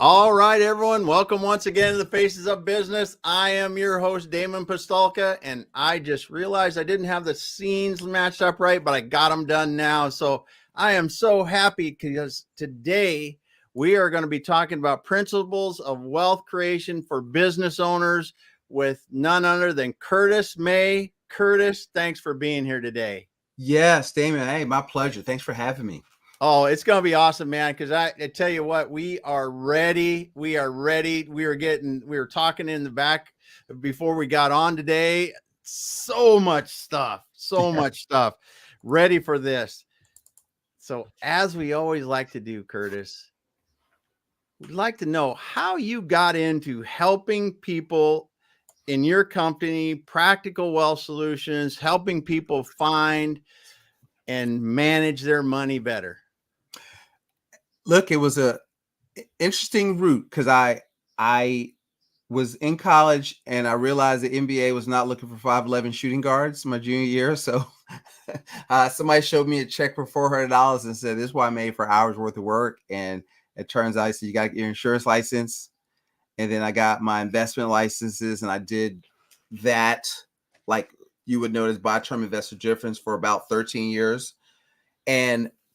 All right, everyone. Welcome once again to the Faces of Business. I am your host, Damon Pistolka, and I just realized I didn't have the scenes matched up right, but I got them done now. So I am so happy because today we are going to be talking about principles of wealth creation for business owners with none other than Curtis May. Curtis, thanks for being here today. Yes, Damon. Hey, my pleasure. Thanks for having me. Oh, it's going to be awesome, man. Because I tell you what, we are ready. We are ready. We were talking in the back before we got on today. So much stuff ready for this. So, as we always like to do, Curtis, we'd like to know how you got into helping people in your company, Practical Wealth Solutions, helping people find and manage their money better. Look, it was a interesting route because I was in college and I realized the NBA was not looking for 5'11" shooting guards my junior year. So somebody showed me a check for $400 and said, "This is what I made for hours worth of work." And it turns out, so you got to get your insurance license, and then I got my investment licenses, and I did that, like you would notice, buy term investor difference for about 13 years.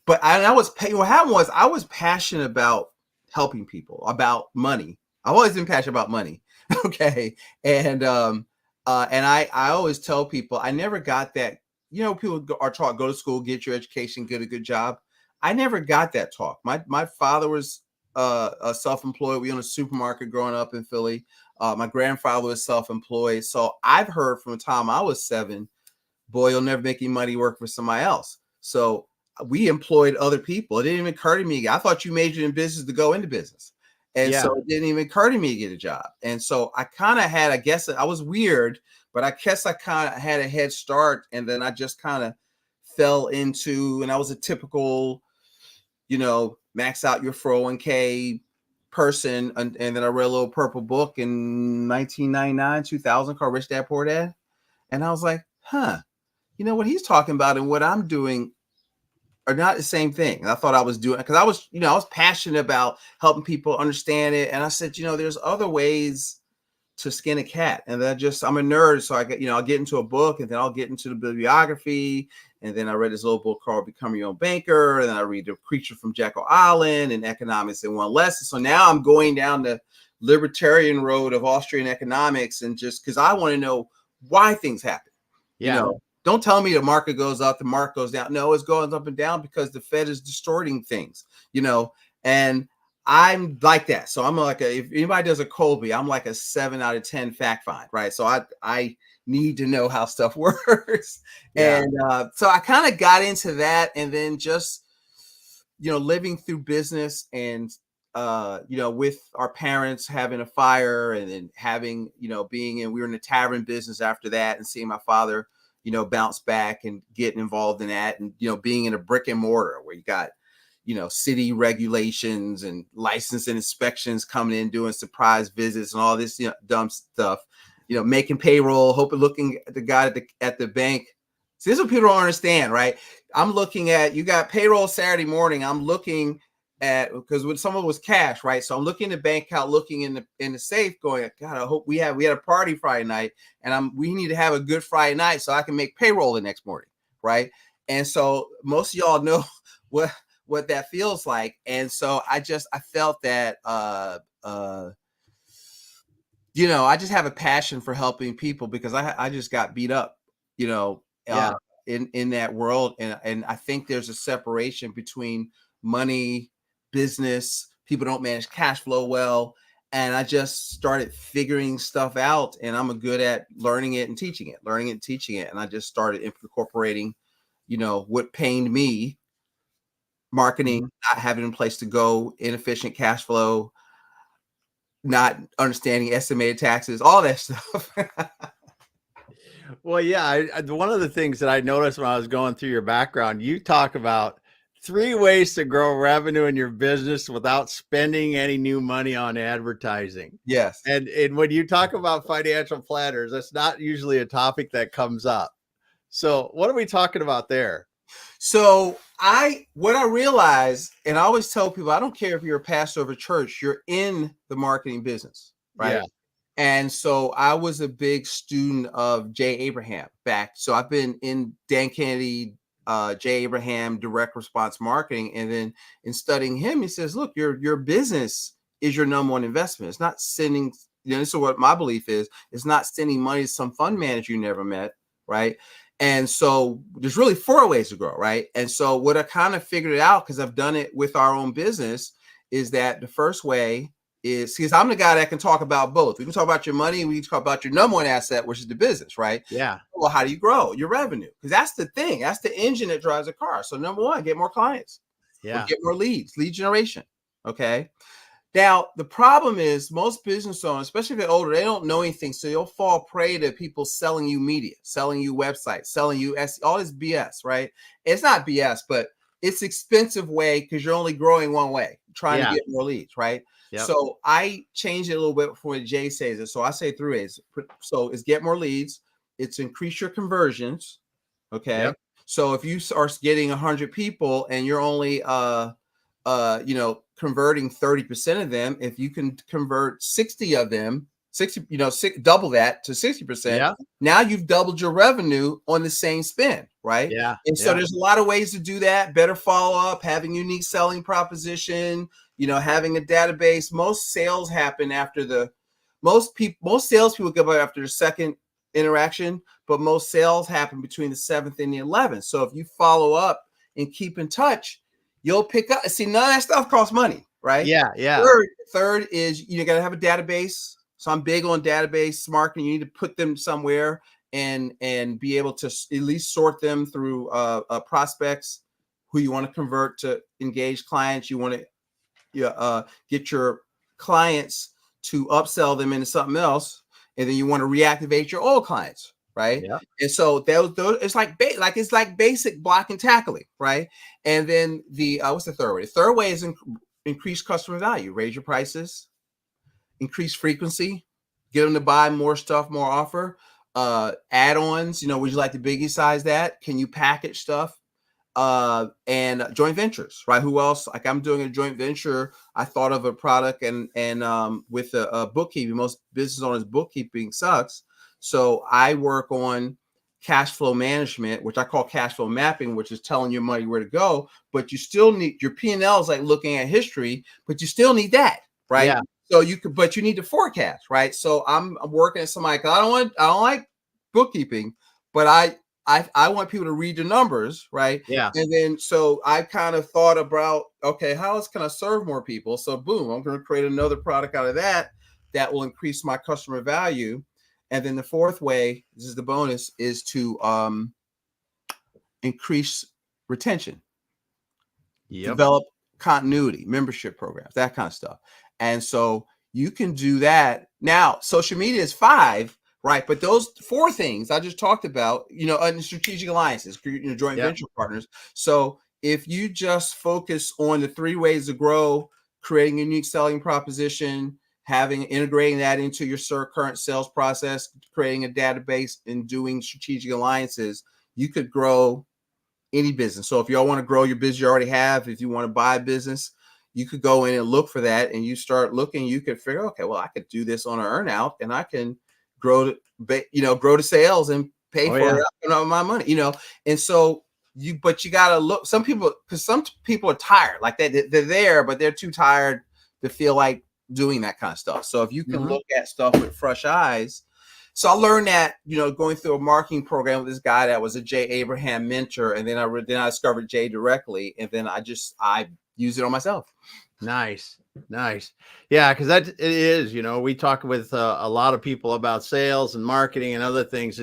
But what happened was I was passionate about helping people, about money. I've always been passionate about money. Okay. And I always tell people I never got that. People are taught, go to school, get your education, get a good job. I never got that talk. My father was self-employed. We owned a supermarket growing up in Philly. My grandfather was self-employed. So I've heard from the time I was 7, boy, you'll never make any money work for somebody else. So we employed other people. It didn't even occur to me. I thought you majored in business to go into business. And so it didn't even occur to me to get a job. And so I kind of had, I guess I was weird, but I guess I kind of had a head start. And then I just kind of fell into, and I was a typical, max out your 401k person. And then I read a little purple book in 1999, 2000 called Rich Dad Poor Dad. And I was like, what he's talking about and what I'm doing are not the same thing. And I thought I was doing, because I was passionate about helping people understand it. And I said, there's other ways to skin a cat. And then I'm a nerd. So I'll get into a book, and then I'll get into the bibliography. And then I read this little book called Become Your Own Banker. And then I read The Creature from Jekyll Island and Economics in One Lesson. So now I'm going down the libertarian road of Austrian economics, and just because I want to know why things happen. Don't tell me the market goes up, the market goes down. No, it's going up and down because the Fed is distorting things, and I'm like that. So I'm like, if anybody does a Colby, I'm like a 7 out of 10 fact find, right? So I need to know how stuff works. Yeah. And so I kind of got into that, and then just, living through business and, with our parents having a fire, and then having, we were in the tavern business after that, and seeing my father, bounce back and getting involved in that, and, being in a brick and mortar where you got, city regulations and license and inspections coming in, doing surprise visits and all this, dumb stuff, making payroll, looking at the guy at the bank. See, this is what people don't understand, right? I'm looking at, you got payroll Saturday morning. I'm looking at, because when someone was cash, right? So I'm looking at the bank account, looking in the safe, going, God, I hope we had a party Friday night, and we need to have a good Friday night so I can make payroll the next morning, right? And so most of y'all know what that feels like. And so I felt that I just have a passion for helping people, because I just got beat up, in that world, and I think there's a separation between money, business. People don't manage cash flow well, and I just started figuring stuff out, and I'm good at learning it and teaching it, and I just started incorporating, what pained me: marketing, not having a place to go, inefficient cash flow, not understanding estimated taxes, all that stuff. Well, yeah, one of the things that I noticed when I was going through your background, you talk about 3 ways to grow revenue in your business without spending any new money on advertising. Yes. And when you talk about financial planners, that's not usually a topic that comes up. So what are we talking about there? So what I realized, and I always tell people, I don't care if you're a pastor of a church, you're in the marketing business, right? Yeah. And so I was a big student of Jay Abraham back. So I've been in Dan Kennedy, Jay Abraham, direct response marketing. And then in studying him, he says, look, your business is your number one investment. It's not sending, this is what my belief is. It's not sending money to some fund manager you never met, right? And so there's really 4 ways to grow, right? And so what I kind of figured it out, because I've done it with our own business, is that the first way is, because I'm the guy that can talk about both. We can talk about your money, and we can talk about your number one asset, which is the business, right? Yeah. Well, how do you grow your revenue? Because that's the thing. That's the engine that drives a car. So number one, get more clients or Yeah. get more leads, lead generation. Okay. Now, the problem is most business owners, especially if they're older, they don't know anything. So you'll fall prey to people selling you media, selling you websites, selling you all this BS, right? It's not BS, but it's expensive way because you're only growing one way, trying to Yeah. get more leads, right? Yep. So I changed it a little bit before what Jay says it. So I say 3 ways. So it's get more leads, it's increase your conversions. Okay. Yep. So if you are getting 100 people and you're only converting 30% of them, if you can convert 60 of them, 60, double that to 60%, Yeah. now you've doubled your revenue on the same spend, right? Yeah. And so there's a lot of ways to do that. Better follow up, having unique selling proposition, having a database. Most sales happen after most salespeople go after the second interaction, but most sales happen between the 7th and the 11th. So if you follow up and keep in touch, you'll pick up. See, none of that stuff costs money, right? Yeah. Yeah. Third is you got to have a database. So I'm big on database marketing. You need to put them somewhere and be able to at least sort them through prospects who you want to convert to engaged clients. You want to get your clients to upsell them into something else, and then you want to reactivate your old clients, right? Yeah. And so those it's like basic block and tackling, right? And then the what's the third way? The third way is increase customer value, raise your prices, increase frequency, get them to buy more stuff, more offer, add-ons. Would you like to biggie size that? Can you package stuff? And joint ventures, right? Who else? Like I'm doing a joint venture. I thought of a product and with a bookkeeping. Most business owners bookkeeping sucks. So I work on cash flow management, which I call cash flow mapping, which is telling your money where to go. But you still need your P&L is like looking at history, but you still need that, right? Yeah. So but you need to forecast, right? So I'm working at somebody. I don't like bookkeeping, but I want people to read the numbers, right? Yeah. And then so I kind of thought about, okay, how else can I serve more people? So boom, I'm going to create another product out of that will increase my customer value. And then the fourth way, this is the bonus, is to increase retention, Yep. develop continuity, membership programs, that kind of stuff. And so you can do that. Now, social media is 5, right? But those 4 things I just talked about, and strategic alliances, joint venture partners. So if you just focus on the 3 ways to grow, creating a unique selling proposition, integrating that into your current sales process, creating a database, and doing strategic alliances, you could grow any business. So if y'all want to grow your business you already have, if you want to buy a business, you could go in and look for that, and you start looking, you could figure, okay, well, I could do this on an earn out, and I can grow the sales and pay for my money, and so but you got to look, some people are tired, like they're there, but they're too tired to feel like doing that kind of stuff. So if you can look at stuff with fresh eyes. So I learned that, going through a marketing program with this guy that was a Jay Abraham mentor, and then I discovered Jay directly, and then I use it on myself. Nice. Yeah, because it is, we talk with a lot of people about sales and marketing and other things,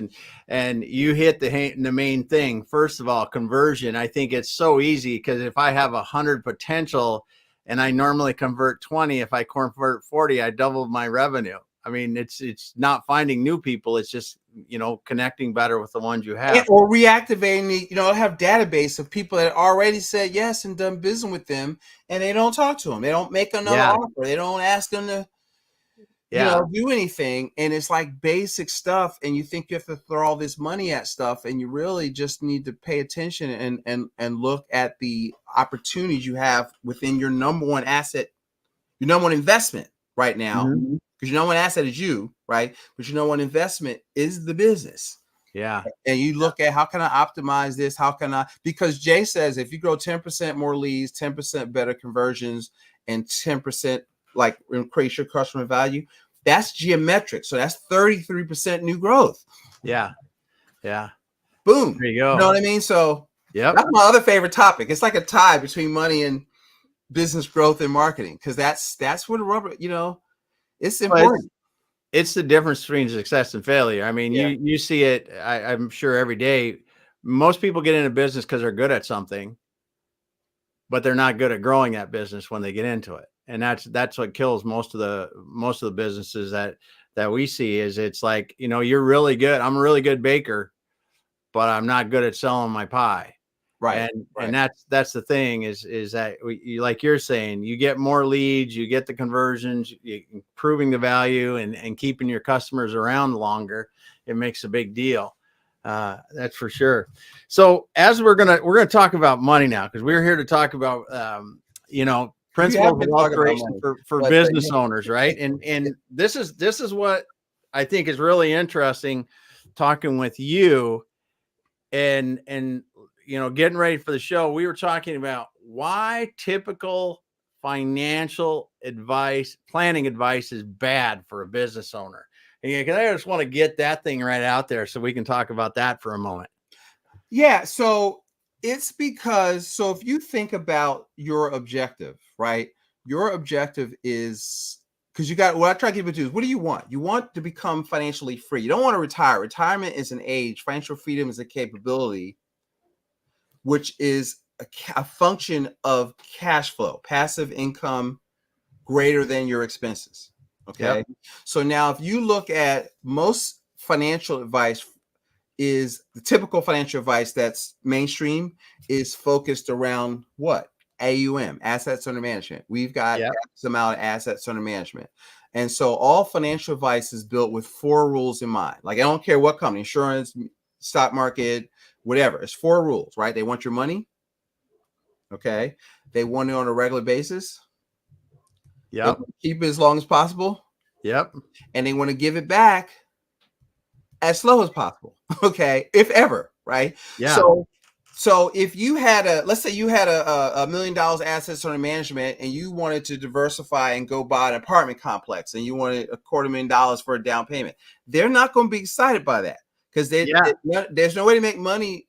and you hit the main thing. First of all, conversion. I think it's so easy because if I have 100 potential and I normally convert 20, if I convert 40, I double my revenue. I mean, it's not finding new people. It's just, connecting better with the ones you have. Or reactivating have database of people that already said yes and done business with them, and they don't talk to them. They don't make another offer. They don't ask them to Yeah. do anything, and it's like basic stuff, and you think you have to throw all this money at stuff, and you really just need to pay attention and look at the opportunities you have within your number one asset, your number one investment right now, Mhm. because your number one asset is you, right? But your number one investment is the business. Yeah. And you look at, how can I optimize this? How can I, because Jay says if you grow 10% more leads, 10% better conversions, and 10% like increase your customer value, that's geometric. So that's 33% new growth. Yeah. Yeah. Boom. There you You go. know what I mean? So Yep. that's my other favorite topic. It's like a tie between money and business growth and marketing, because that's where the rubber, it's Well, important. it's the difference between success and failure. I mean, Yeah. you see it, I'm sure, every day. Most people get into business because they're good at something, but they're not good at growing that business when they get into it. And that's what kills most of the businesses that we see. Is it's like, you're really good. I'm a really good baker, but I'm not good at selling my pie. Right. And that's the thing, is that like you're saying, you get more leads, you get the conversions, you improving the value, and keeping your customers around longer. It makes a big deal. That's for sure. So as we're gonna talk about money now, because we're here to talk about We have principles of been talking about operation money, for but business owners, right? And this is what I think is really interesting, talking with you and getting ready for the show. We were talking about why typical financial planning advice is bad for a business owner. And I just want to get that thing right out there so we can talk about that for a moment. Yeah, so it's because, so if you think about your objective, right? Your objective is, because what I try to give it to is, what do you want? You want to become financially free. You don't want to retire. Retirement is an age. Financial freedom is a capability, which is a function of cash flow, passive income greater than your expenses. Okay. Yep. So now if you look at most financial advice, is the typical financial advice that's mainstream is focused around what? AUM, assets under management. We've got Yep. X amount of assets under management. And so all financial advice is built with 4 rules in mind. Like, I don't care what company, insurance, stock market, whatever. It's 4 rules, right? They want your money. Okay. They want it on a regular basis. They Yep. want to keep it as long as possible. Yep. And they want to give it back as slow as possible. Okay. If ever, right? Yeah. So if you had let's say you had $1 million assets under management, and you wanted to diversify and go buy an apartment complex, and you wanted $250,000 for a down payment, they're not going to be excited by that, because there's no way to make money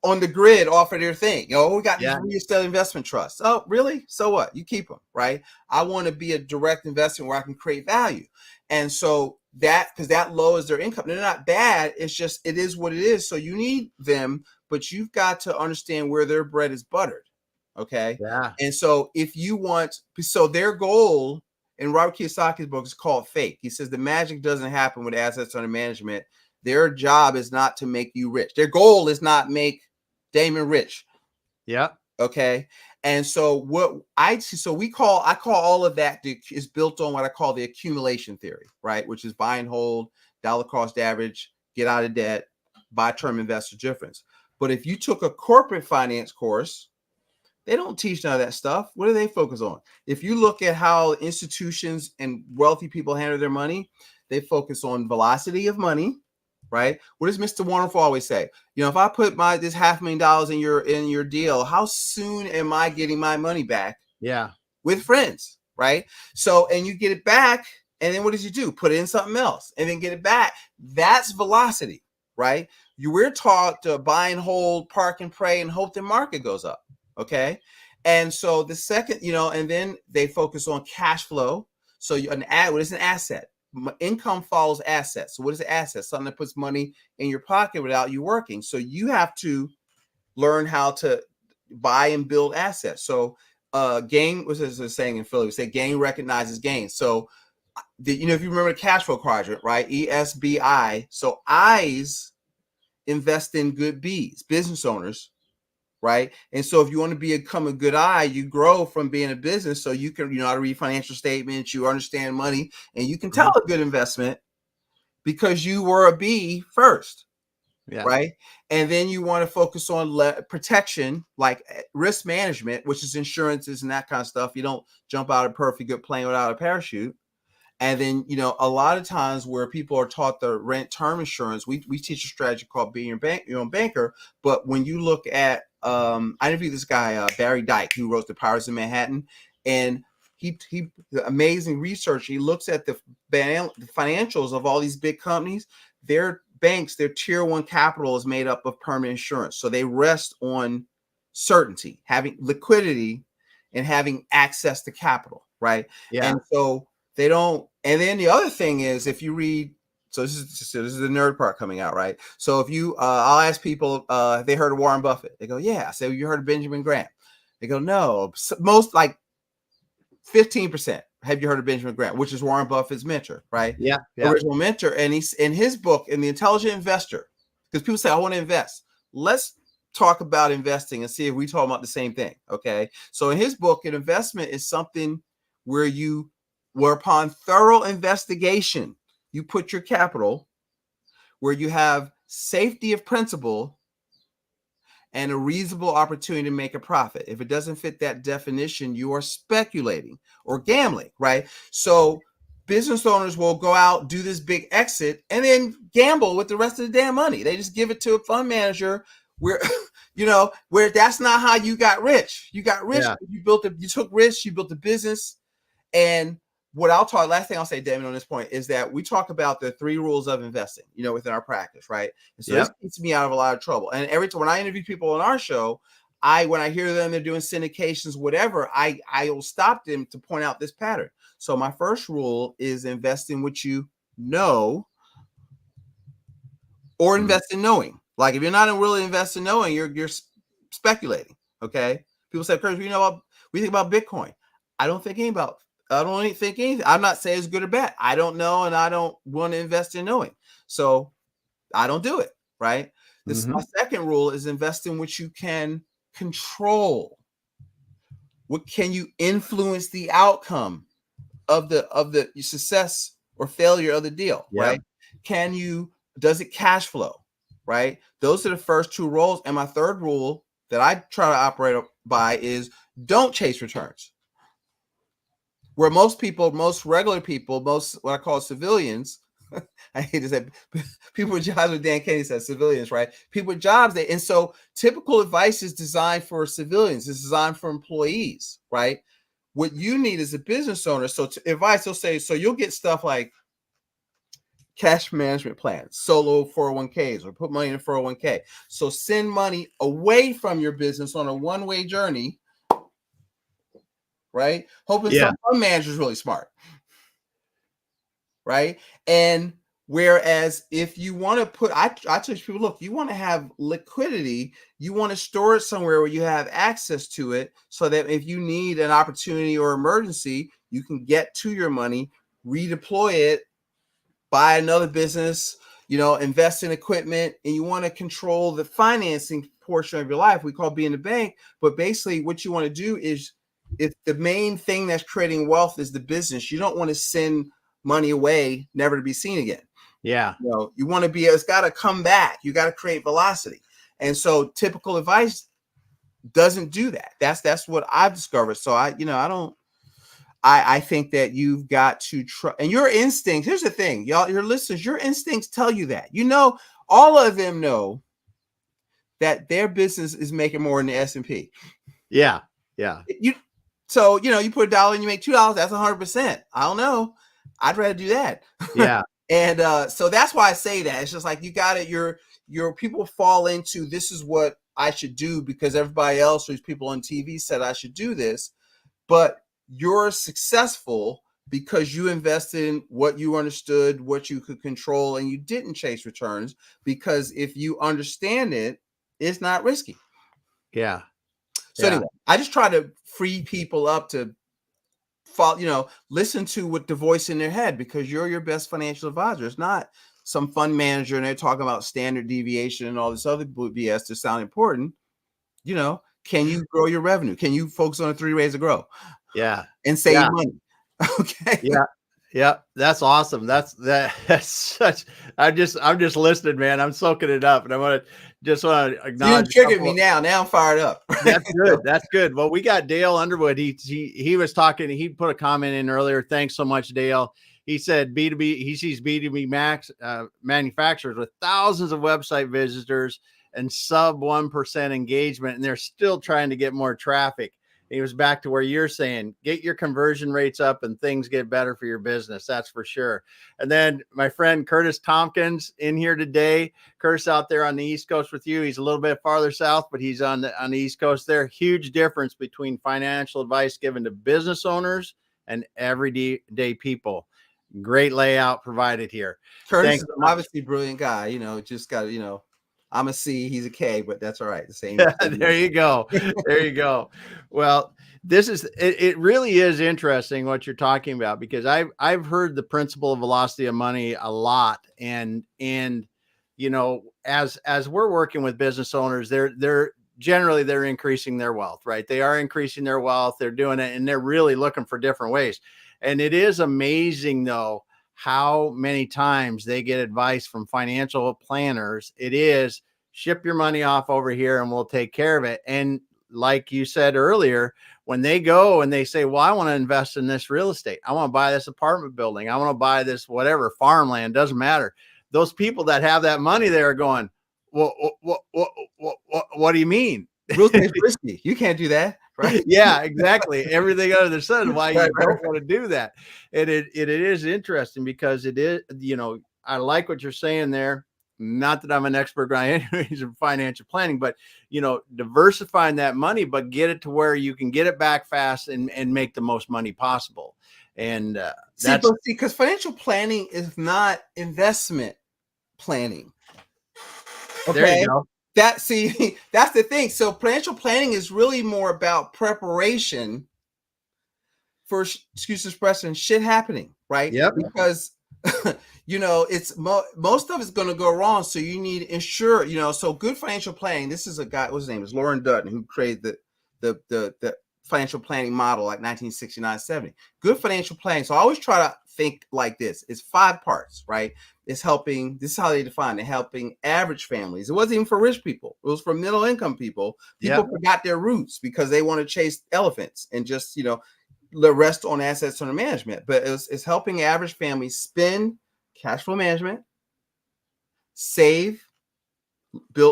on the grid off of their thing. We got these real estate investment trusts. Oh, really? So what? You keep them, right? I want to be a direct investment where I can create value. And so because that lowers their income. They're not bad. It's just, it is what it is. So you need them, but you've got to understand where their bread is buttered. Okay. Yeah. And so so their goal in Robert Kiyosaki's book is called Fake. He says the magic doesn't happen with assets under management. Their job is not to make you rich. Their goal is not make Damon rich. Yeah. Okay. And so what I call all of that is built on what I call the accumulation theory, right? Which is buy and hold, dollar cost average, get out of debt, buy term investor difference. But if you took a corporate finance course, they don't teach none of that stuff. What do they focus on? If you look at how institutions and wealthy people handle their money, they focus on velocity of money, right? What does Mr. Wonderful always say? If I put this $500,000 in your deal, how soon am I getting my money back? Yeah. With friends, right? So, and you get it back, and then what does you do? Put it in something else, and then get it back. That's velocity, right? We're taught to buy and hold, park and pray, and hope the market goes up. Okay. And so the second, and then they focus on cash flow. So what is an asset? Income follows assets. So what is an asset? Something that puts money in your pocket without you working. So you have to learn how to buy and build assets. So gain, what's this saying in Philly? We say gain recognizes gain. So if you remember the cash flow quadrant, right? ESBI. So I's invest in good B's, business owners, right? And so if you want to become a good eye, you grow from being a business, so you can, you know how to read financial statements, you understand money, and you can tell Mhm. a good investment because you were a B first, Yeah. right? And then you want to focus on protection, like risk management, which is insurances and that kind of stuff. You don't jump out of perfectly good plane without a parachute. And then, you know, a lot of times where people are taught the rent term insurance, we teach a strategy called being your own banker. But when you look at, I interviewed this guy, Barry Dyke, who wrote The Powers of Manhattan, and he amazing research. He looks at the financials of all these big companies. Their banks, their tier one capital is made up of permanent insurance. So they rest on certainty, having liquidity and having access to capital, right? Yeah. And so they don't. And then the other thing is, if you read, so this is the nerd part coming out, right? So if you, I'll ask people, if they heard of Warren Buffett, they go, yeah. I say, well, you heard of Benjamin Graham? They go, no. Most, like 15%. Have you heard of Benjamin Graham, which is Warren Buffett's mentor, right? Yeah. Yeah. Original mentor. And he's in his book, in The Intelligent Investor, because people say, I want to invest. Let's talk about investing and see if we talk about the same thing. Okay. So in his book, an investment is something where upon thorough investigation, you put your capital where you have safety of principle and a reasonable opportunity to make a profit. If it doesn't fit that definition, you are speculating or gambling, right? So business owners will go out, do this big exit, and then gamble with the rest of the damn money. They just give it to a fund manager where, where that's not how you got rich. You got rich, Yeah. you took risks, you built a business. And last thing I'll say, Damon, on this point is that we talk about the 3 rules of investing, within our practice, right? And so this keeps me out of a lot of trouble. And every time when I interview people on our show, when I hear them, they're doing syndications, whatever, I will stop them to point out this pattern. So my first rule is invest in what you know or invest in knowing. Like if you're not really invested in knowing, you're speculating. Okay. People say, Curtis, we think about Bitcoin. I don't think anything. I'm not saying it's good or bad. I don't know, and I don't want to invest in knowing. So I don't do it. Right. My second rule is invest in what you can control. What can you influence the outcome of the success or failure of the deal? Yeah. Right. Does it cash flow? Right. Those are the first 2 rules. And my third rule that I try to operate by is don't chase returns. Where most regular people, most what I call civilians, I hate to say people with jobs, with Dan Kennedy said civilians, right? People with jobs, and so typical advice is designed for civilians, it's designed for employees, right? What you need as a business owner, advice will say, so you'll get stuff like cash management plans, solo 401ks, or put money in a 401k. So send money away from your business on a one-way journey, right? Hoping some fund manager is really smart, right? And whereas if you want to put, I teach people, look, you want to have liquidity, you want to store it somewhere where you have access to it, so that if you need an opportunity or emergency, you can get to your money, redeploy it, buy another business, invest in equipment, and you want to control the financing portion of your life. We call being a bank, but basically what you want to do is, if the main thing that's creating wealth is the business, you don't want to send money away, never to be seen again. Yeah. You want to it's got to come back. You got to create velocity. And so typical advice doesn't do that. That's what I've discovered. So I think that you've got to try, and your instincts. Here's the thing, y'all, your listeners, your instincts tell you that. All of them know that their business is making more than the S&P. Yeah. Yeah. You put $1 and you make $2. That's 100%. I don't know. I'd rather do that. Yeah. And so that's why I say that. It's just like you got it. Your people fall into, this is what I should do because everybody else, or these people on TV said I should do this. But you're successful because you invested in what you understood, what you could control, and you didn't chase returns, because if you understand it, it's not risky. Yeah. So anyway, I just try to free people up to follow, listen to what the voice in their head, because you're your best financial advisor. It's not some fund manager and they're talking about standard deviation and all this other BS to sound important. Can you grow your revenue? Can you focus on the 3 ways to grow Yeah. and save Yeah. money? Okay. Yeah. Yeah. That's awesome. That's such, I'm just listening, man. I'm soaking it up. And I want to You acknowledge didn't a trigger couple me of, now. Now I'm fired up. that's good. That's good. Well, we got Dale Underwood. He was talking. He put a comment in earlier. Thanks so much, Dale. He said B2B. He sees B2B max manufacturers with thousands of website visitors and sub 1% engagement, and they're still trying to get more traffic. He was back to where you're saying, get your conversion rates up and things get better for your business. That's for sure. And then my friend Curtis Tompkins in here today. Curtis out there on the East Coast with you. He's a little bit farther south, but he's on the East Coast there. Huge difference between financial advice given to business owners and everyday people. Great layout provided here. Curtis Thanks is so much. obviously a brilliant guy. Just got I'm a C, he's a K, but that's all right. The same. There you go. There you go. Well, it really is interesting what you're talking about, because I've heard the principle of velocity of money a lot. And as we're working with business owners, they're generally they're increasing their wealth, right? They are increasing their wealth. They're doing it, and they're really looking for different ways. And it is amazing though how many times they get advice from financial planners. It is, ship your money off over here and we'll take care of it. And like you said earlier, when they go and they say, well, I want to invest in this real estate, I want to buy this apartment building, I want to buy this whatever farmland, doesn't matter. Those people that have that money there are going, well, what do you mean? Real estate's risky. You can't do that, right? Yeah, exactly. Everything under the sun, why you Right, right, don't want to do that. And it is interesting because it is, I like what you're saying there. Not that I'm an expert guy anyways in financial planning, but diversifying that money, but get it to where you can get it back fast and make the most money possible. And see, because financial planning is not investment planning. There Okay. you go. That's the thing. So financial planning is really more about preparation for, excuse the expression, shit happening, right? Yep. Because it's most of it's going to go wrong. So you need to ensure, so good financial planning. This is a guy, what's his name is Lauren Dutton, who created the financial planning model like 1969-70. Good financial planning. So I always try to think like this. It's 5 parts, right? It's helping, this is how they define it, helping average families. It wasn't even for rich people. It was for middle income people. People forgot their roots because they want to chase elephants and just, the rest on assets under management. But it's helping average families spend, cash flow management, save,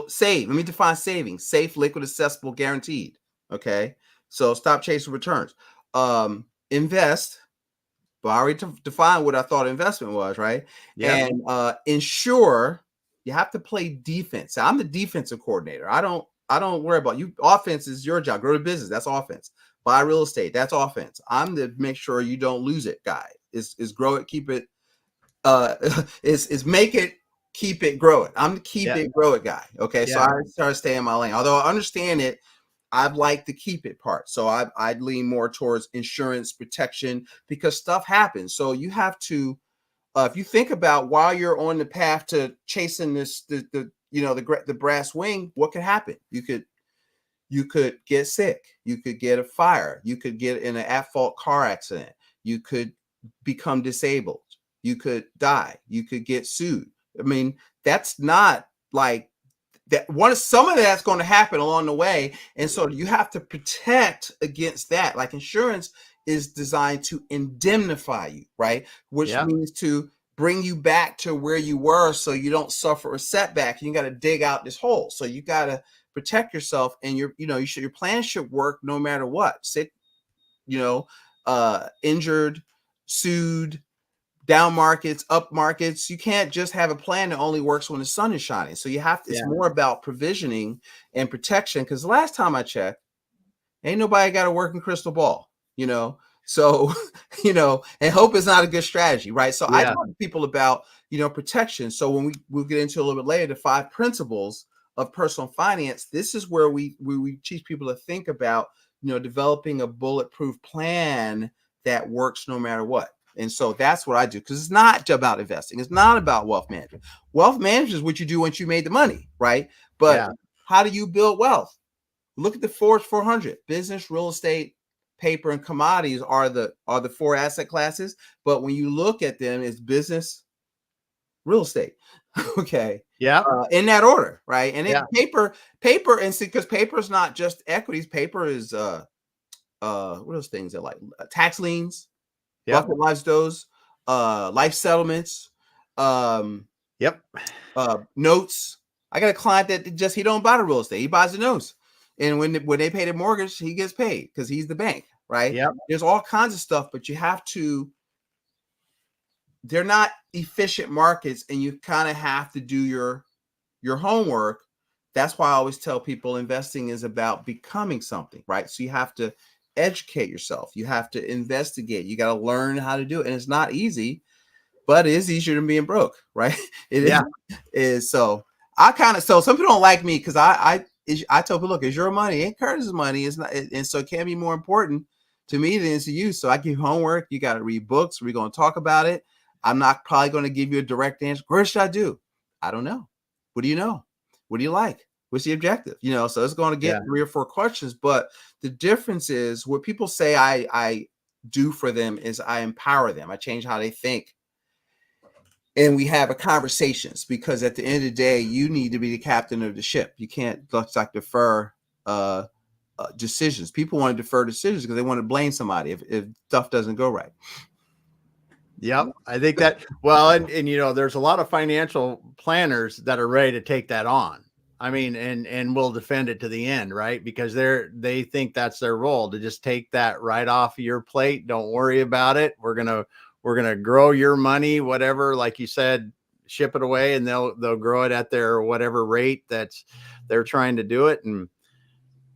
save. Let me define saving. Safe, liquid, accessible, guaranteed. Okay. So stop chasing returns. Invest. But I already defined what I thought investment was, right? Yep. And ensure. You have to play defense. I'm the defensive coordinator. I don't worry about you. Offense is your job. Grow the business. That's offense. Buy real estate. That's offense. I'm the make sure you don't lose it guy. Is grow it, keep it. Is make it, keep it, grow it. I'm the keep it, grow it guy. Okay, so I try to stay in my lane. Although I understand it, I'd like the keep it part. So I'd lean more towards insurance protection because stuff happens. So you have to, if you think about while you're on the path to chasing the brass wing, what could happen? You could get sick. You could get a fire. You could get in an at-fault car accident. You could become disabled. You could die. You could get sued. I mean, that's not like that. Some of that's going to happen along the way. And so you have to protect against that. Like insurance is designed to indemnify you, right? Which means to bring you back to where you were so you don't suffer a setback. You got to dig out this hole. So you got to protect yourself, and your plan should work no matter what. Sick, injured, sued, down markets, up markets. You can't just have a plan that only works when the sun is shining. So you have to, it's more about provisioning and protection. Because the last time I checked, ain't nobody got a working crystal ball, So, and hope is not a good strategy, right? So I talk to people about, protection. So when we'll get into a little bit later, the 5 principles of personal finance, this is where we teach people to think about, developing a bulletproof plan that works no matter what. And so that's what I do, because it's not about investing. It's not about wealth management. Wealth management is what you do once you made the money, right? But how do you build wealth? Look at the Forbes 400. Business, real estate, paper, and commodities are the 4 asset classes. But when you look at them, it's business, real estate. Okay. Yeah. In that order, right? And Yeah. paper, and see, because paper is not just equities. Paper is what are those things that like tax liens, Yep. bucket lives, those life settlements, Yep. notes. I got a client that he don't buy the real estate, he buys the notes. And when they pay the mortgage, he gets paid because he's the bank, right? Yep. There's all kinds of stuff, but you have to, they're not efficient markets, and you kind of have to do your homework. That's why I always tell people investing is about becoming something, right? So you have to educate yourself. You have to investigate. You got to learn how to do it. And it's not easy, but it is easier than being broke, right? It is. So I kind of, so some people don't like me because I tell people, look, it's your money, ain't Curtis's money. It's not, and so it can't be more important to me than it's to you. So I give homework. You got to read books. We're going to talk about it. I'm not probably going to give you a direct answer. What should I do? I don't know. What do you know? What do you like? What's the objective? So it's going to get 3 or 4 questions. But the difference is what people say I do for them is I empower them. I change how they think. And we have a conversations, because at the end of the day, you need to be the captain of the ship. You can't just like defer decisions. People want to defer decisions because they want to blame somebody if stuff doesn't go right. Yep. I think that, well, and there's a lot of financial planners that are ready to take that on. I mean, and will defend it to the end, right? Because they think that's their role, to just take that right off of your plate. Don't worry about it. We're going to grow your money, whatever, like you said, ship it away, and they'll grow it at their whatever rate that's they're trying to do it, and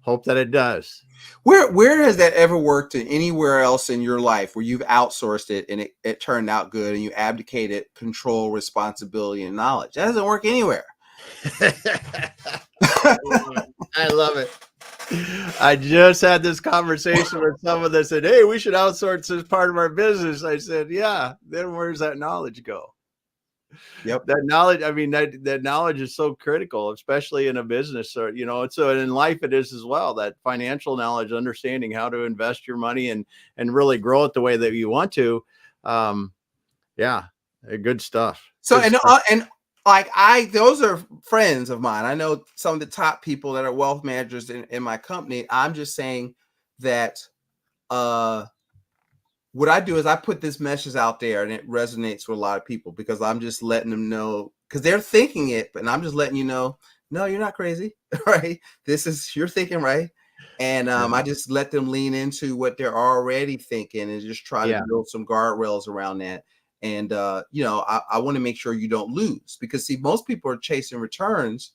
hope that it does. Where has that ever worked in anywhere else in your life where you've outsourced it and it turned out good and you abdicated control, responsibility, and knowledge? That doesn't work anywhere. I love it. I just had this conversation with someone that said, hey, we should outsource this part of our business. I said, yeah, then where's that knowledge go? Yep. That knowledge, I mean, that knowledge is so critical, especially in a business, or, so in life it is as well. That financial knowledge, understanding how to invest your money and really grow it the way that you want to. Yeah, good stuff. So, good and like those are friends of mine. I know some of the top people that are wealth managers in my company. I'm just saying that what I do is I put this message out there and it resonates with a lot of people, because I'm just letting them know, because they're thinking it, but I'm just letting you know, no, you're not crazy, right? You're thinking right. And I just let them lean into what they're already thinking and just try to build some guardrails around that. And, I want to make sure you don't lose, because see, most people are chasing returns,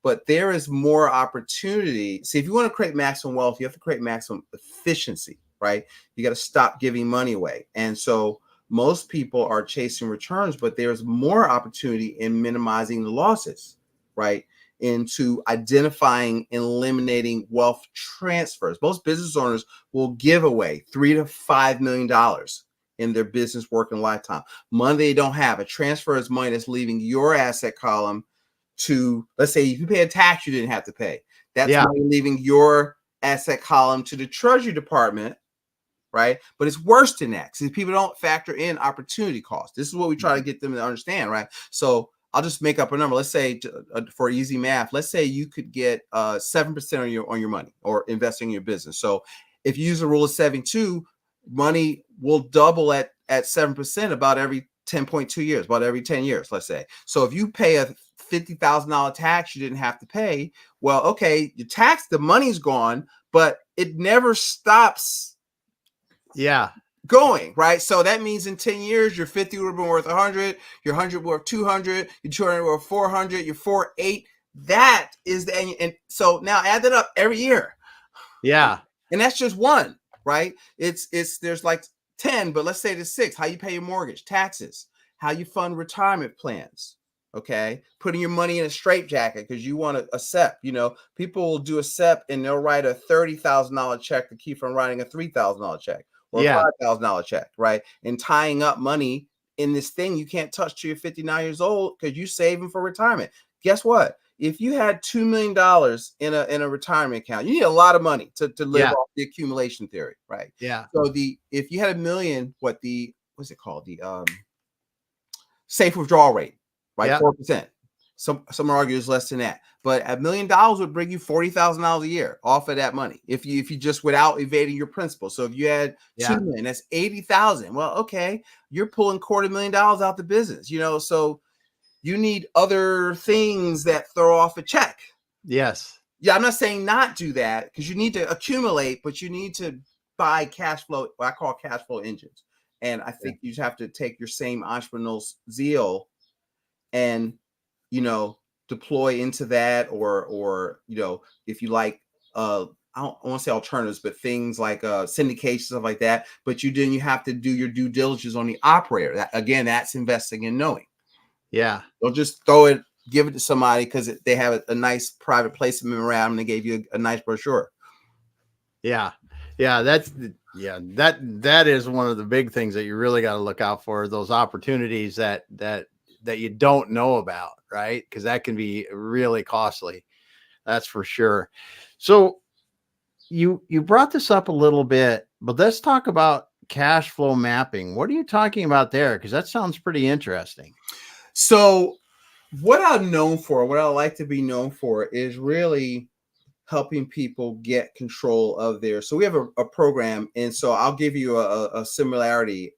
but there is more opportunity. See, if you want to create maximum wealth, you have to create maximum efficiency, right? You got to stop giving money away. And so most people are chasing returns, but there's more opportunity in minimizing the losses, right? Into identifying and eliminating wealth transfers. Most business owners will give away $3 to $5 million in their business working lifetime. Money they don't have. A transfer is money that's leaving your asset column to, let's say, if you pay a tax you didn't have to pay. That's money leaving your asset column to the Treasury Department, right? But it's worse than that, because people don't factor in opportunity cost. This is what we try to get them to understand, right? So I'll just make up a number. Let's say for easy math, let's say you could get 7% on your money or investing in your business. So if you use the rule of 72, money will double at 7% about every 10.2 years, about every 10 years, let's say. So if you pay a $50,000 tax you didn't have to pay, well, okay, your tax, the money's gone, but it never stops going, right? So that means in 10 years, your 50 would have been worth 100, your 100 worth 200, your 200 worth 400, your 408. That is and so now add that up every year. Yeah. And that's just one, right? It's there's like 10, but let's say there's 6. How you pay your mortgage, taxes, how you fund retirement plans. Okay, putting your money in a straitjacket because you want a SEP. People will do a SEP and they'll write a $30,000 check to keep from writing a $3,000 check or a $5,000 check, right? And tying up money in this thing you can't touch till you're 59 years old because you saving for retirement. Guess what? if you had $2 million in a retirement account, you need a lot of money to live Yeah. off the accumulation theory, right? Yeah. So if you had $1 million, what's it called? The safe withdrawal rate, right? Yeah. 4%. Some argue it's less than that, but $1 million would bring you $40,000 a year off of that money if you just without evading your principal. So if you had Yeah. 2 million, that's 80,000. Well, okay, you're pulling $250,000 out the business, so you need other things that throw off a check. Yes. Yeah, I'm not saying not do that, because you need to accumulate, but you need to buy cash flow, what I call cash flow engines. And I think you just have to take your same entrepreneurial zeal and deploy into that, or if you like I don't want to say alternatives, but things like syndication, stuff like that. But you have to do your due diligence on the operator. That's investing in knowing. Yeah. Don't just give it to somebody because they have a nice private placement memorandum and they gave you a nice brochure. Yeah. Yeah. That is one of the big things that you really got to look out for, those opportunities that you don't know about, right? Because that can be really costly. That's for sure. So you brought this up a little bit, but let's talk about cash flow mapping. What are you talking about there? Because that sounds pretty interesting. So what I'm known for, what I like to be known for, is really helping people get control of so we have a program, and so I'll give you a similarity.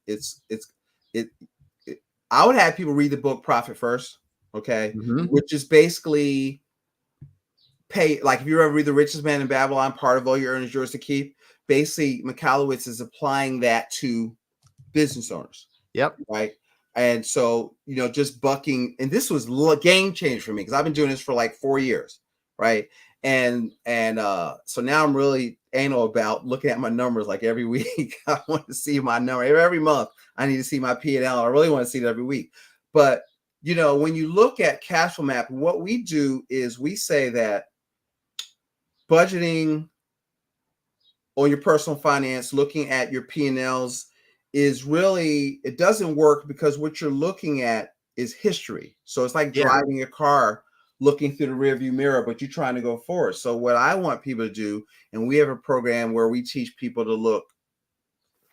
I would have people read the book Profit First, okay, which is basically pay, like if you ever read The Richest Man in Babylon, part of all you earn is yours to keep. Basically, Michalowicz is applying that to business owners. Yep. Right. And so, just bucking, and this was game change for me because I've been doing this for like 4 years. Right. And so now I'm really anal about looking at my numbers like every week. I want to see my number every month. I need to see my P&L. I really want to see it every week. But, when you look at cash flow map, what we do is we say that budgeting on your personal finance, looking at your P&Ls, is really, it doesn't work because what you're looking at is history. So it's like driving a car, looking through the rearview mirror, but you're trying to go forward. So what I want people to do, and we have a program where we teach people to look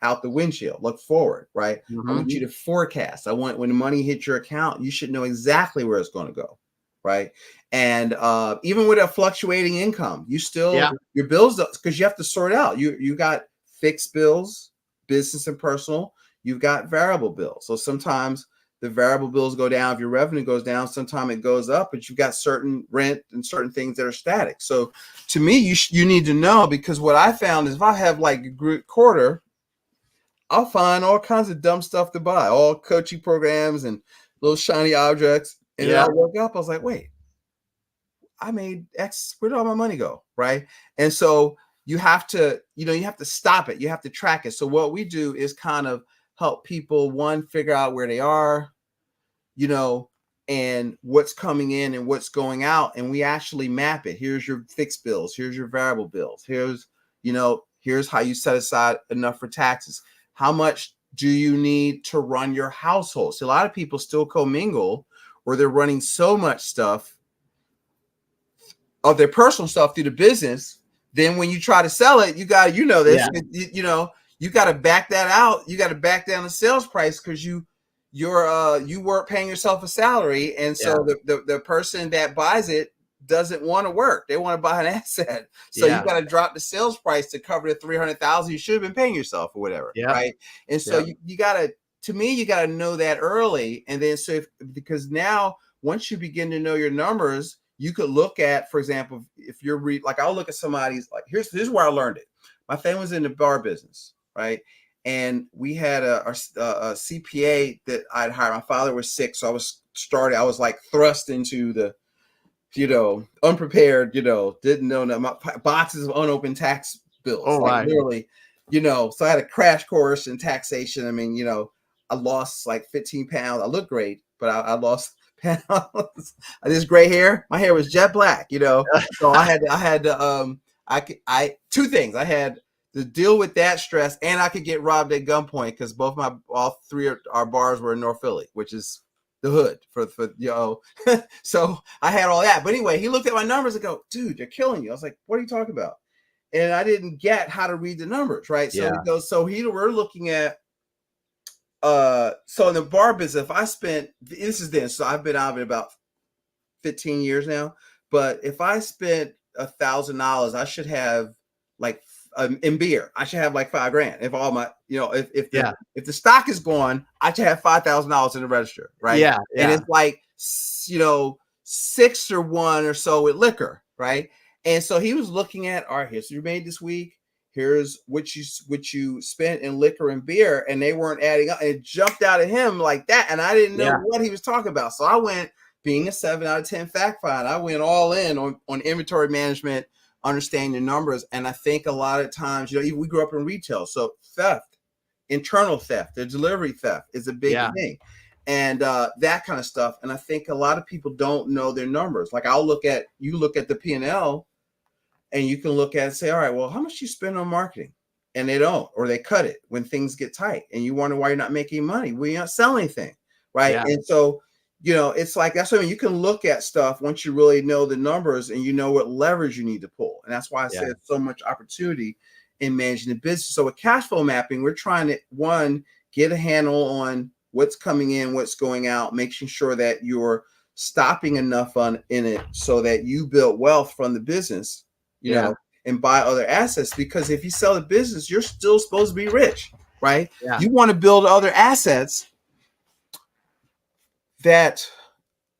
out the windshield, look forward, right? I want you to forecast. I want when the money hits your account, you should know exactly where it's going to go, right? And even with a fluctuating income, you still your bills, because you have to sort out. You got fixed bills, business and personal. You've got variable bills. So sometimes the variable bills go down if your revenue goes down. Sometimes it goes up, but you've got certain rent and certain things that are static. So to me, you need to know, because what I found is if I have like a good quarter, I'll find all kinds of dumb stuff to buy, all coaching programs and little shiny objects. And then I woke up, I was like, wait, I made X, where did all my money go? Right. And so you have to stop it. You have to track it. So what we do is kind of help people, one, figure out where they are, and what's coming in and what's going out. And we actually map it. Here's your fixed bills. Here's your variable bills. Here's how you set aside enough for taxes. How much do you need to run your household? So a lot of people still commingle, or they're running so much stuff of their personal stuff through the business. Then when you try to sell it, you got you got to back that out. You got to back down the sales price because you weren't paying yourself a salary, and so the person that buys it doesn't want to work. They want to buy an asset. So you got to drop the sales price to cover the $300,000 you should have been paying yourself or whatever. Right. And so you got to know that early. And then because now once you begin to know your numbers, you could look at, for example, if you're I'll look at somebody's, like, here's where I learned it. My family was in the bar business. Right. And we had a CPA that I'd hired. My father was sick. So I was like thrust into the, unprepared, didn't know my boxes of unopened tax bills. Literally, so I had a crash course in taxation. I mean, I lost like 15 pounds. I look great, but I lost pounds. This gray hair, my hair was jet black, so I had to, two things. I had to deal with that stress, and I could get robbed at gunpoint because all three of our bars were in North Philly, which is the hood for so I had all that. But anyway, he looked at my numbers and go, dude, you're killing you. I was like, what are you talking about? And I didn't get how to read the numbers, right? So he goes, we're looking at so in the bar business, if I spent so I've been out of it about 15 years now, but if I spent $1,000, I should have like in beer, I should have like $5,000. If all my, if the stock is gone, I should have $5,000 in the register, right? And it's like 6 or 1 or so with liquor, right? And so he was looking at our history made this week. Here's what you spent in liquor and beer, and they weren't adding up. And it jumped out at him like that, and I didn't know what he was talking about. So I went, being a 7 out of 10 fact find, I went all in on inventory management, understanding the numbers. And I think a lot of times, we grew up in retail, so theft, internal theft, the delivery theft is a big thing, and that kind of stuff. And I think a lot of people don't know their numbers. Like you look at the P&L. And you can look at it and say, all right, well, how much you spend on marketing? And they don't, or they cut it when things get tight. And you wonder why you're not making money. Well, you're not selling anything, right? Yeah. And so, it's like, that's what I mean. You can look at stuff once you really know the numbers and you know what leverage you need to pull. And that's why I said so much opportunity in managing the business. So with cash flow mapping, we're trying to, one, get a handle on what's coming in, what's going out, making sure that you're stopping enough in it so that you build wealth from the business, and buy other assets, because if you sell the business, you're still supposed to be rich, right? Yeah. You want to build other assets that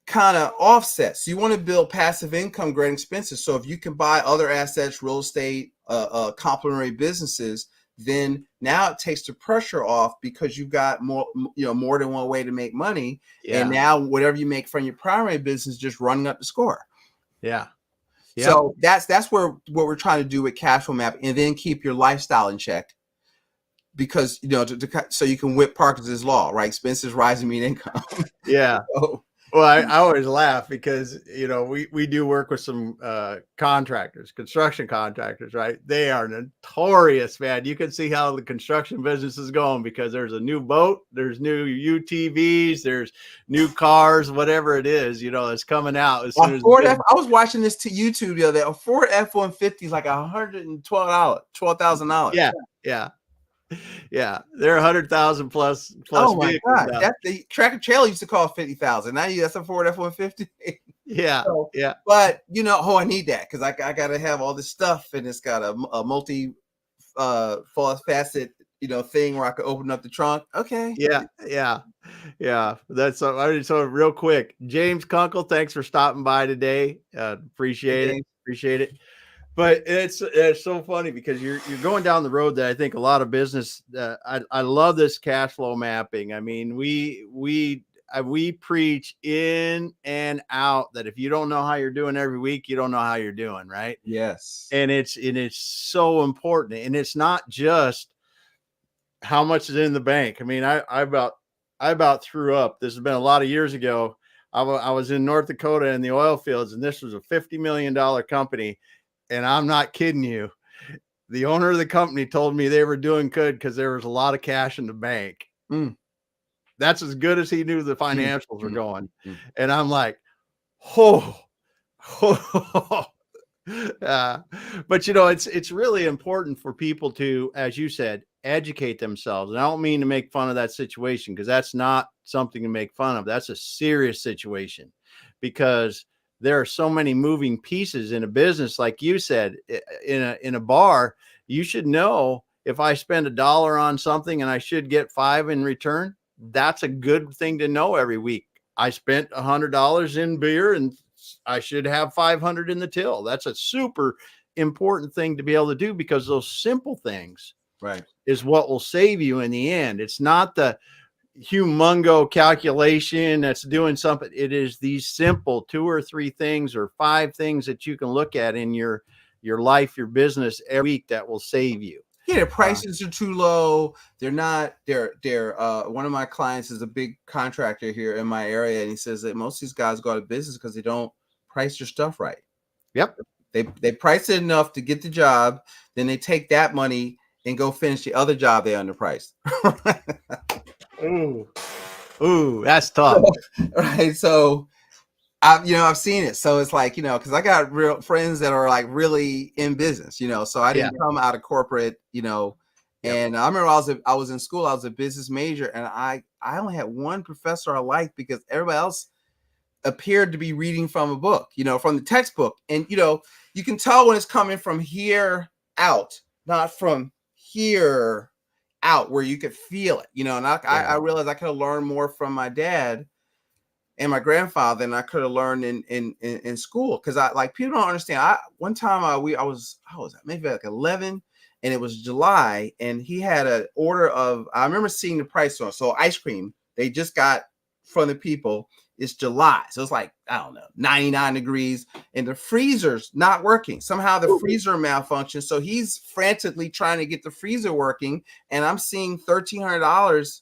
kind of offsets. You want to build passive income, great expenses. So if you can buy other assets, real estate, complementary businesses, then now it takes the pressure off because you've got more than one way to make money. Yeah. And now whatever you make from your primary business, just running up the score. Yeah. Yep. So that's what we're trying to do with cash flow map, and then keep your lifestyle in check, because so you can whip Parkinson's law, right? Expenses rise and meet income. Yeah. Well, I always laugh because we do work with some construction contractors, right? They are notorious, man. You can see how the construction business is going because there's a new boat, there's new UTVs, there's new cars, whatever it is, it's coming out as soon as I was watching this to YouTube the other day. A Ford F-150 is like $112,000. Yeah, yeah. Yeah, they're 100,000 plus. Oh my God! That the tractor trailer used to cost 50,000. Now that's a Ford F-150. Yeah, yeah. But I need that because I got to have all this stuff, and it's got a multi facet thing where I could open up the trunk. Okay. Yeah. That's so real quick. James Kunkel, thanks for stopping by today. Appreciate it. But it's so funny because you're going down the road that I think a lot of business. I love this cash flow mapping. I mean, we preach in and out that if you don't know how you're doing every week, you don't know how you're doing, right? Yes. And it's so important, and it's not just how much is in the bank. I mean, I about threw up. This has been a lot of years ago. I was in North Dakota in the oil fields, and this was a $50 million company. And I'm not kidding you. The owner of the company told me they were doing good because there was a lot of cash in the bank. That's as good as he knew the financials were going. And I'm like, but it's really important for people to, as you said, educate themselves. And I don't mean to make fun of that situation, because that's not something to make fun of. That's a serious situation, because there are so many moving pieces in a business. Like you said, in a bar, you should know if I spend $1 on something and I should get $5 in return. That's a good thing to know every week. I spent $100 in beer and I should have 500 in the till. That's a super important thing to be able to do, because those simple things is what will save you in the end. It's not the humongo calculation that's doing something. It is these simple 2 or 3 things or 5 things that you can look at in your life, your business every week that will save you. Yeah, the prices are too low. They're not. They're one of my clients is a big contractor here in my area, and he says that most of these guys go out of business because they don't price their stuff right. Yep. They price it enough to get the job, then they take that money and go finish the other job they underpriced. Ooh. Ooh, that's tough. So, right. So I've seen it. So it's like, because I got real friends that are like really in business, so I Yeah. didn't come out of corporate, Yep. and I remember I was in school, I was a business major, and I only had one professor I liked because everybody else appeared to be reading from a book, from the textbook. And, you can tell when it's coming from here out, not from here out, where you could feel it, and I realized I could have learned more from my dad and my grandfather than I could have learned in school. Cause people don't understand. One time I was maybe like 11 and it was July and he had an order of, I remember seeing the price on, so ice cream they just got from the people. It's July. So it's like, I don't know, 99 degrees and the freezer's not working. Somehow the freezer malfunctioned. So he's frantically trying to get the freezer working. And I'm seeing $1,300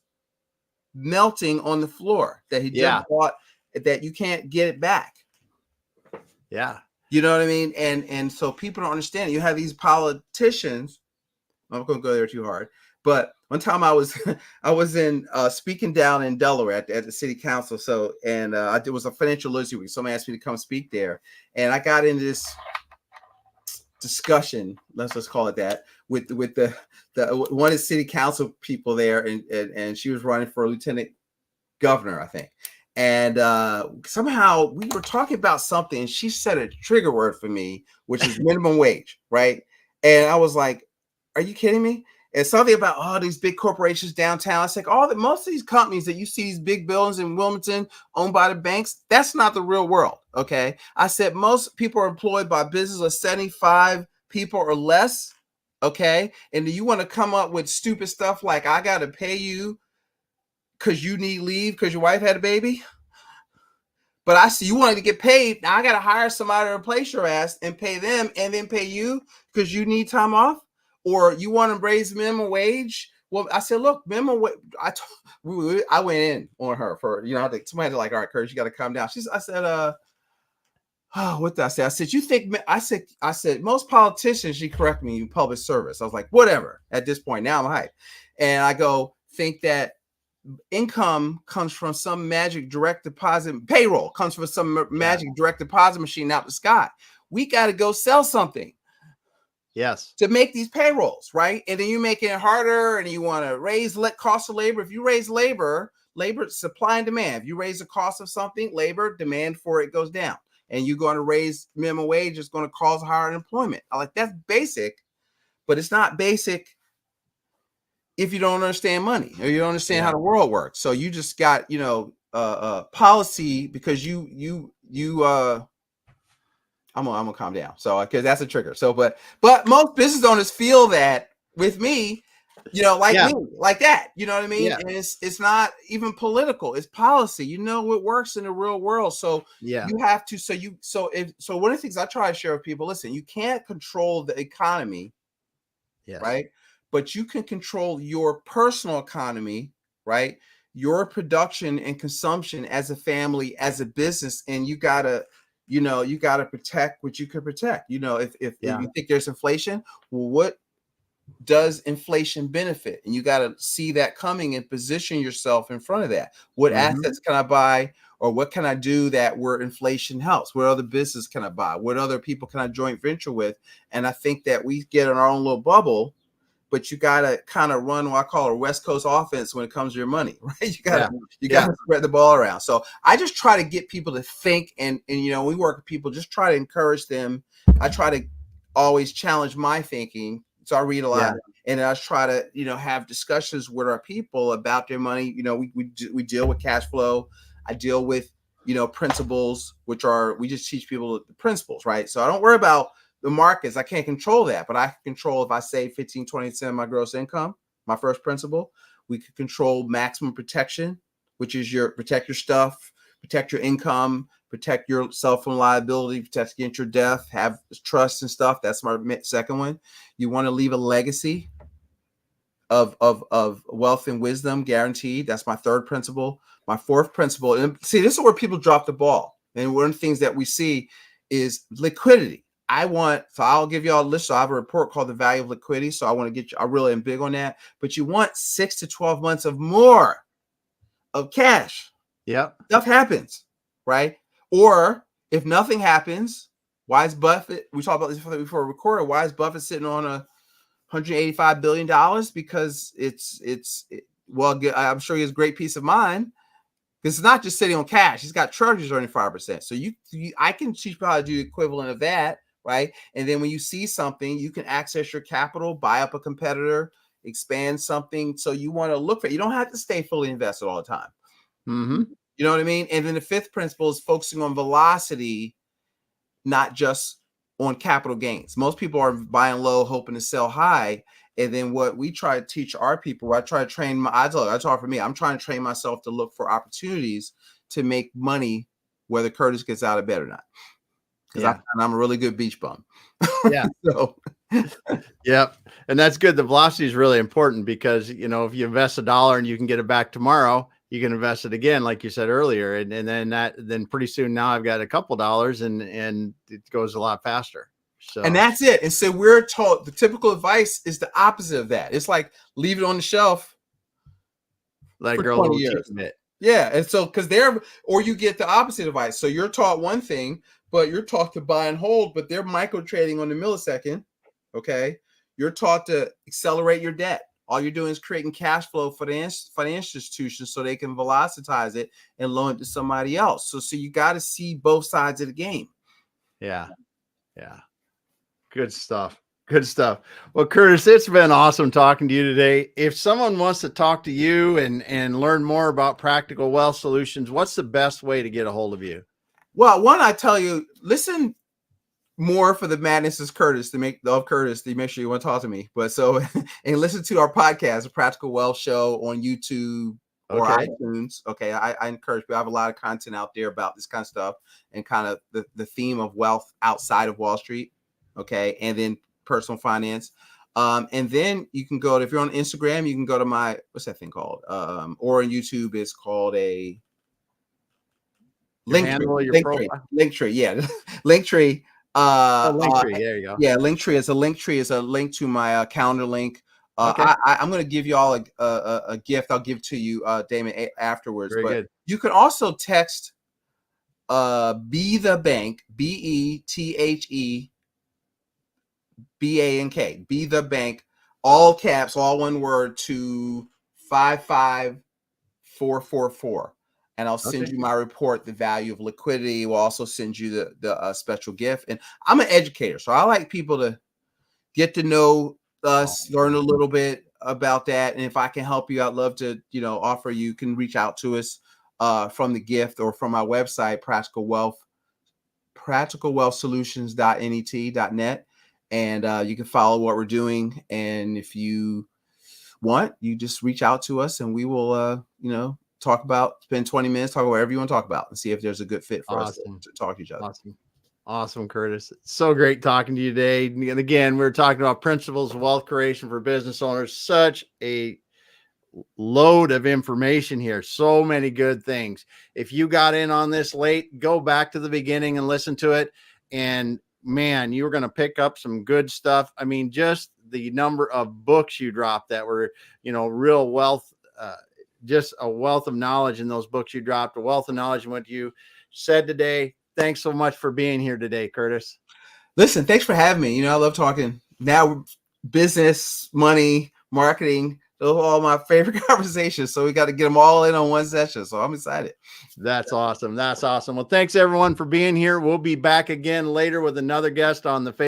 melting on the floor that he just bought, that you can't get it back. Yeah. You know what I mean? And so people don't understand it. You have these politicians. I'm not going to go there too hard. But one time I was in speaking down in Delaware at the city council. So, and it was a financial literacy week. Somebody asked me to come speak there. And I got into this discussion, let's just call it that, with the one of the city council people there. And she was running for lieutenant governor, I think. And somehow we were talking about something and she said a trigger word for me, which is minimum wage, right? And I was like, are you kidding me? And something about these big corporations downtown. It's like most of these companies that you see, these big buildings in Wilmington owned by the banks, that's not the real world. Okay. I said most people are employed by business of 75 people or less. Okay. And do you want to come up with stupid stuff like I got to pay you because you need leave because your wife had a baby? But I see you wanted to get paid. Now I got to hire somebody to replace your ass and pay them and then pay you because you need time off? Or you want to raise minimum wage? Well, I said, look, minimum wage. I went in on her for, somebody had to like, all right, Curtis, you got to calm down. I said, what did I say? I said, I said, most politicians, she corrected me, public service. I was like, whatever at this point. Now I'm hyped. And I go, think that income comes from some magic direct deposit, payroll comes from some magic direct deposit machine out the sky. We got to go sell something. Yes. To make these payrolls, right? And then you're making it harder and you want to raise cost of labor. If you raise labor, supply and demand. If you raise the cost of something, labor, demand for it goes down. And you're going to raise minimum wage, it's going to cause higher unemployment. I like, that's basic, but it's not basic if you don't understand money or you don't understand how the world works. So you just got, policy because I'm gonna calm down. So because that's a trigger. So but most business owners feel that with me, me, like that. You know what I mean? Yeah. And it's not even political. It's policy. It works in the real world. So you have to. So one of the things I try to share with people: listen, you can't control the economy, right? But you can control your personal economy, right? Your production and consumption as a family, as a business, and you gotta protect what you can protect. If you think there's inflation, well, what does inflation benefit? And you got to see that coming and position yourself in front of that. What assets can I buy, or what can I do that where inflation helps? What other business can I buy? What other people can I joint venture with? And I think that we get in our own little bubble, but you got to kind of run what I call a West Coast offense when it comes to your money, right? You got to spread the ball around. So I just try to get people to think, and we work with people, just try to encourage them. I try to always challenge my thinking. So I read a lot, and I try to, have discussions with our people about their money. We deal with cash flow. I deal with, principles, which are, we just teach people the principles, right? So I don't worry about the markets. I can't control that, but I can control if I save 15, 20% of my gross income, my first principle. We could control maximum protection, which is protect your stuff, protect your income, protect yourself from liability, protect against your death, have trust and stuff. That's my second one. You want to leave a legacy of wealth and wisdom guaranteed. That's my third principle. My fourth principle, and see, this is where people drop the ball. And one of the things that we see is liquidity. I'll give y'all a list. So I have a report called The Value of Liquidity. So I want to I really am big on that. But you want 6 to 12 months of more of cash. Yep. Stuff happens, right? Or if nothing happens, why is Buffett? We talked about this before we recorded. Why is Buffett sitting on $185 billion? Because well, I'm sure he has great peace of mind. Because it's not just sitting on cash; he's got treasuries earning 5%. So I can teach you how to do the equivalent of that, right? And then when you see something, you can access your capital, buy up a competitor, expand something. So you want to look for it. You don't have to stay fully invested all the time. Mm-hmm. You know what I mean? And then the fifth principle is focusing on velocity, not just on capital gains. Most people are buying low, hoping to sell high. And then what we try to teach our people, I try to train I talk for me. I'm trying to train myself to look for opportunities to make money, whether Curtis gets out of bed or not. Because I'm a really good beach bum. Yeah. So yep. And that's good. The velocity is really important because, if you invest $1 and you can get it back tomorrow, you can invest it again, like you said earlier. And then pretty soon now I've got a couple dollars and it goes a lot faster. So, and that's it. And so we're taught the typical advice is the opposite of that. It's like leave it on the shelf. Let for it grow 20 a little years. bit. Yeah. And so or you get the opposite advice. So you're taught one thing, but you're taught to buy and hold, but they're micro trading on the millisecond. Okay. You're taught to accelerate your debt. All you're doing is creating cash flow for the financial institutions so they can velocitize it and loan it to somebody else. So you got to see both sides of the game. Yeah. Yeah. Good stuff. Good stuff. Well, Curtis, it's been awesome talking to you today. If someone wants to talk to you and learn more about Practical Wealth Solutions, what's the best way to get a hold of you? Well, one, I tell you, listen more for the madness is Curtis to make sure you want to talk to me. But so and listen to our podcast, the Practical Wealth Show on YouTube or iTunes. Okay. I encourage you. I have a lot of content out there about this kind of stuff and kind of the theme of wealth outside of Wall Street. Okay. And then personal finance. And then you can go to, if you're on Instagram, you can go to what's that thing called? Or on YouTube, it's called a Linktree. Yeah. Linktree. Linktree. There you go. Yeah, Linktree is a link to my calendar link. Okay. I'm going to give you all a gift. I'll give to you, Damon, afterwards. Very good. You can also text Be the Bank, BETHE BANK, Be the Bank, all caps, all one word, to 55444. And I'll send you my report, the value of liquidity. We'll also send you the special gift. And I'm an educator, so I like people to get to know us, learn a little bit about that. And if I can help you, I'd love to, offer you can reach out to us from the gift or from our website, practicalwealthsolutions.net. And you can follow what we're doing. And if you want, you just reach out to us and we will, spend 20 minutes, talk about whatever you want to talk about and see if there's a good fit for us to talk to each other. Awesome, Curtis. It's so great talking to you today. And again, we're talking about principles of wealth creation for business owners. Such a load of information here. So many good things. If you got in on this late, go back to the beginning and listen to it. And man, you're going to pick up some good stuff. I mean, just the number of books you dropped that were, real wealth, just a wealth of knowledge in those books you dropped, a wealth of knowledge in what you said today. Thanks so much for being here today, Curtis. Listen, thanks for having me. I love talking now business, money, marketing. Those are all my favorite conversations. So we got to get them all in on one session. So I'm excited. That's awesome. That's awesome. Well, thanks everyone for being here. We'll be back again later with another guest on the